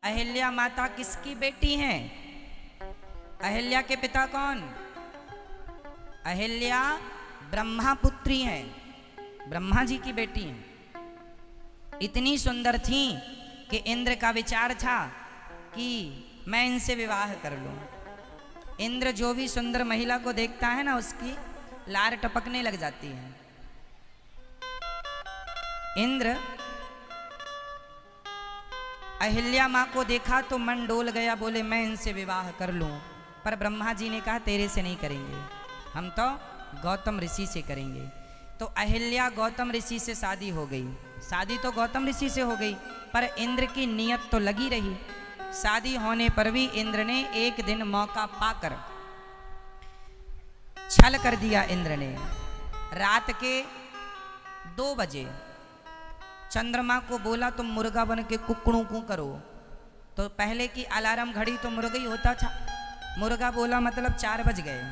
अहिल्या माता किसकी बेटी हैं? अहिल्या के पिता कौन? अहिल्या ब्रह्मा पुत्री हैं, ब्रह्मा जी की बेटी हैं। इतनी सुंदर थी कि इंद्र का विचार था कि मैं इनसे विवाह कर लूं। इंद्र जो भी सुंदर महिला को देखता है ना, उसकी लार टपकने लग जाती है। इंद्र अहिल्या मां को देखा तो मन डोल गया, बोले मैं इनसे विवाह कर लूं। पर ब्रह्मा जी ने कहा तेरे से नहीं करेंगे, हम तो गौतम ऋषि से करेंगे। तो अहिल्या गौतम ऋषि से शादी हो गई। शादी तो गौतम ऋषि से हो गई, पर इंद्र की नीयत तो लगी रही। शादी होने पर भी इंद्र ने एक दिन मौका पाकर छल कर दिया। इंद्र ने रात के 2 बजे चंद्रमा को बोला तुम मुर्गा बन के कुकड़ू कू करो। तो पहले की अलार्म घड़ी तो मुर्गा ही होता था। मुर्गा बोला मतलब 4 बज गए।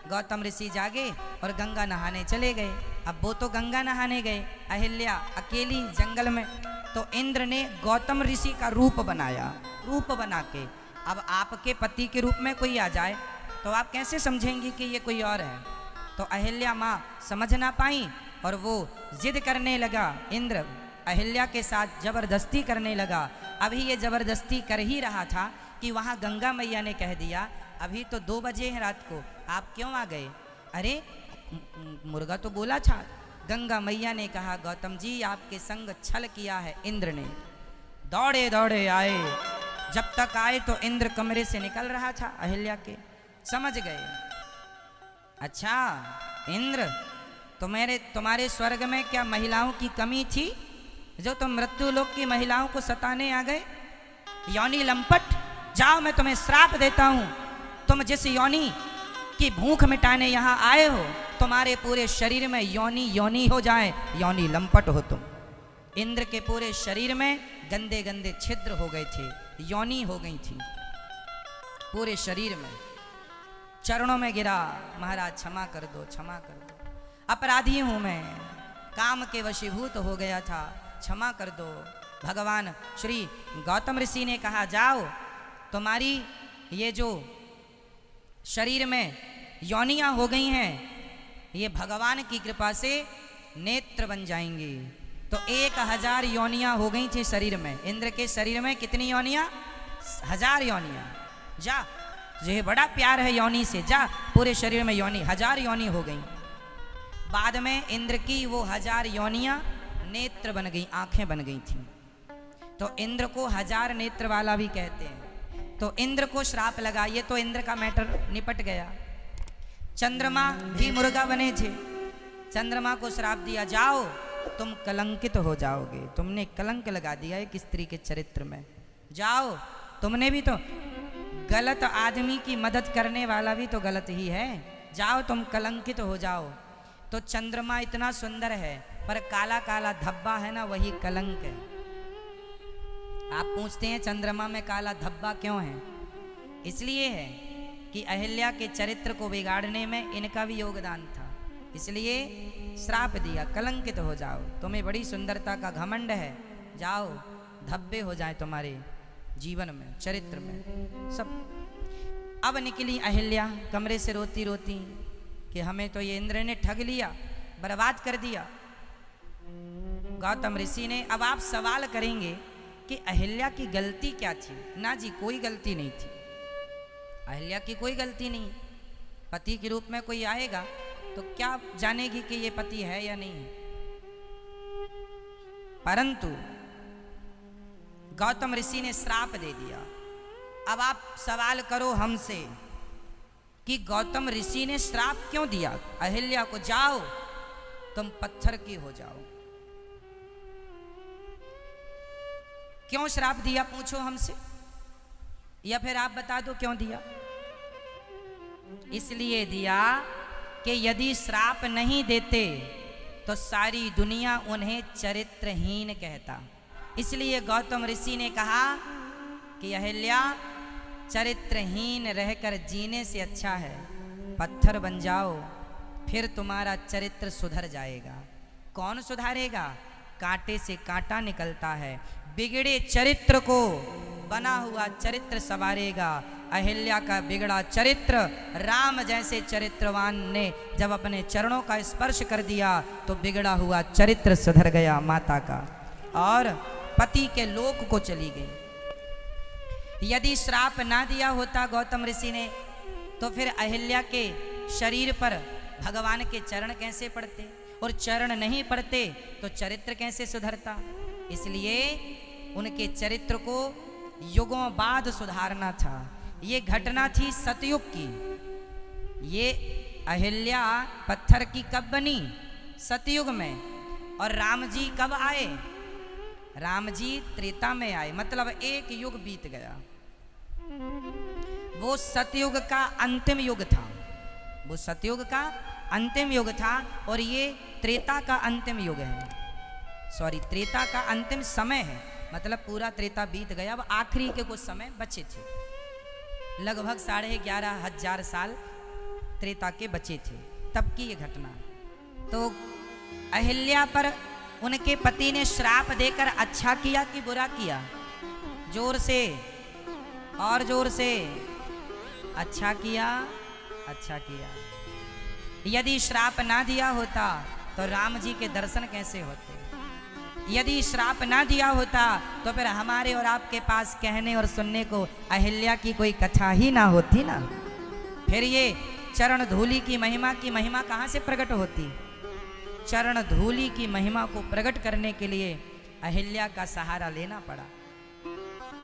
गौतम ऋषि जागे और गंगा नहाने चले गए। अब वो तो गंगा नहाने गए, अहिल्या अकेली जंगल में। तो इंद्र ने गौतम ऋषि का रूप बनाया। रूप बना के अब आपके पति के रूप में कोई आ जाए तो आप कैसे समझेंगी कि ये कोई और है? तो अहिल्या माँ समझ ना पाई और वो जिद करने लगा। इंद्र अहिल्या के साथ जबरदस्ती करने लगा। अभी ये जबरदस्ती कर ही रहा था कि वहाँ गंगा मैया ने कह दिया अभी तो 2 बजे हैं रात को, आप क्यों आ गए? अरे मुर्गा तो बोला था। गंगा मैया ने कहा गौतम जी आपके संग छल किया है इंद्र ने। दौड़े दौड़े आए। जब तक आए तो इंद्र कमरे से निकल रहा था अहिल्या के। समझ गए, अच्छा इंद्र तुम्हारे स्वर्ग में क्या महिलाओं की कमी थी जो तुम मृत्यु लोक की महिलाओं को सताने आ गए? योनि लंपट, जाओ मैं तुम्हें श्राप देता हूं। तुम जिस योनि की भूख मिटाने यहाँ आए हो, तुम्हारे पूरे शरीर में योनि योनि हो जाए, योनि लंपट हो तुम। इंद्र के पूरे शरीर में गंदे गंदे छिद्र हो गए थे, योनि हो गई थी पूरे शरीर में। चरणों में गिरा, महाराज क्षमा कर दो, क्षमा कर दो, अपराधी हूं मैं, काम के वशीभूत हो गया था, क्षमा कर दो। भगवान श्री गौतम ऋषि ने कहा जाओ तुम्हारी ये जो शरीर में योनियां हो गई हैं, ये भगवान की कृपा से नेत्र बन जाएंगी। तो 1000 योनियां हो गई थी शरीर में। इंद्र के शरीर में कितनी योनियां? 1000 योनियां। जा, ये बड़ा प्यार है योनि से, जा पूरे शरीर में योनि, 1000 योनि हो गई। बाद में इंद्र की वो 1000 योनियां नेत्र बन गई, आंखें बन गई थी। तो इंद्र को 1000 नेत्र वाला भी कहते हैं। तो इंद्र को श्राप लगा, ये तो इंद्र का मैटर निपट गया। चंद्रमा भी मुर्गा बने थे, चंद्रमा को श्राप दिया जाओ तुम कलंकित हो जाओगे, तुमने कलंक लगा दिया एक स्त्री के चरित्र में, जाओ तुमने भी तो गलत आदमी की मदद करने वाला भी तो गलत ही है, जाओ तुम कलंकित हो जाओ। तो चंद्रमा इतना सुंदर है पर काला काला धब्बा है ना, वही कलंक है। आप पूछते हैं चंद्रमा में काला धब्बा क्यों है? इसलिए है कि अहिल्या के चरित्र को बिगाड़ने में इनका भी योगदान था, इसलिए श्राप दिया कलंकित हो जाओ, तुम्हें बड़ी सुंदरता का घमंड है, जाओ धब्बे हो जाए तुम्हारे जीवन में, चरित्र में सब। अब निकली अहिल्या कमरे से रोती रोती कि हमें तो ये इंद्र ने ठग लिया, बर्बाद कर दिया। गौतम ऋषि ने, अब आप सवाल करेंगे कि अहिल्या की गलती क्या थी? ना जी, कोई गलती नहीं थी, अहिल्या की कोई गलती नहीं। पति के रूप में कोई आएगा तो क्या जानेगी कि ये पति है या नहीं है? परंतु गौतम ऋषि ने श्राप दे दिया। अब आप सवाल करो हमसे कि गौतम ऋषि ने श्राप क्यों दिया अहिल्या को? जाओ तुम पत्थर की हो जाओ। क्यों श्राप दिया पूछो हमसे, या फिर आप बता दो क्यों दिया? इसलिए दिया कि यदि श्राप नहीं देते तो सारी दुनिया उन्हें चरित्रहीन कहता। इसलिए गौतम ऋषि ने कहा कि अहिल्या चरित्रहीन रहकर जीने से अच्छा है पत्थर बन जाओ, फिर तुम्हारा चरित्र सुधर जाएगा। कौन सुधारेगा? कांटे से कांटा निकलता है। बिगड़े चरित्र को बना हुआ चरित्र संवारेगा। अहिल्या का बिगड़ा चरित्र राम जैसे चरित्रवान ने जब अपने चरणों का स्पर्श कर दिया तो बिगड़ा हुआ चरित्र सुधर गया माता का और पति के लोक को चली गई। यदि श्राप ना दिया होता गौतम ऋषि ने तो फिर अहिल्या के शरीर पर भगवान के चरण कैसे पड़ते, और चरण नहीं पड़ते तो चरित्र कैसे सुधरता। इसलिए उनके चरित्र को युगों बाद सुधारना था। ये घटना थी सतयुग की। ये अहिल्या पत्थर की कब बनी? सतयुग में। और राम जी कब आए? राम जी त्रेता में आए, मतलब एक युग बीत गया। वो सतयुग का अंतिम युग था, वो सतयुग का अंतिम युग था और ये त्रेता का अंतिम युग है। सॉरी, त्रेता का अंतिम समय है, मतलब पूरा त्रेता बीत गया, अब आखिरी के कुछ समय बचे थे। लगभग 11,500 साल त्रेता के बचे थे, तब की ये घटना। तो अहिल्या पर उनके पति ने श्राप देकर अच्छा किया कि बुरा किया? जोर से और जोर से। अच्छा किया, अच्छा किया। यदि श्राप ना दिया होता तो राम जी के दर्शन कैसे होते? यदि श्राप ना दिया होता तो फिर हमारे और आपके पास कहने और सुनने को अहिल्या की कोई कथा ही ना होती ना। फिर ये चरण धूलि की महिमा कहाँ से प्रकट होती? चरण धूलि की महिमा को प्रकट करने के लिए अहिल्या का सहारा लेना पड़ा।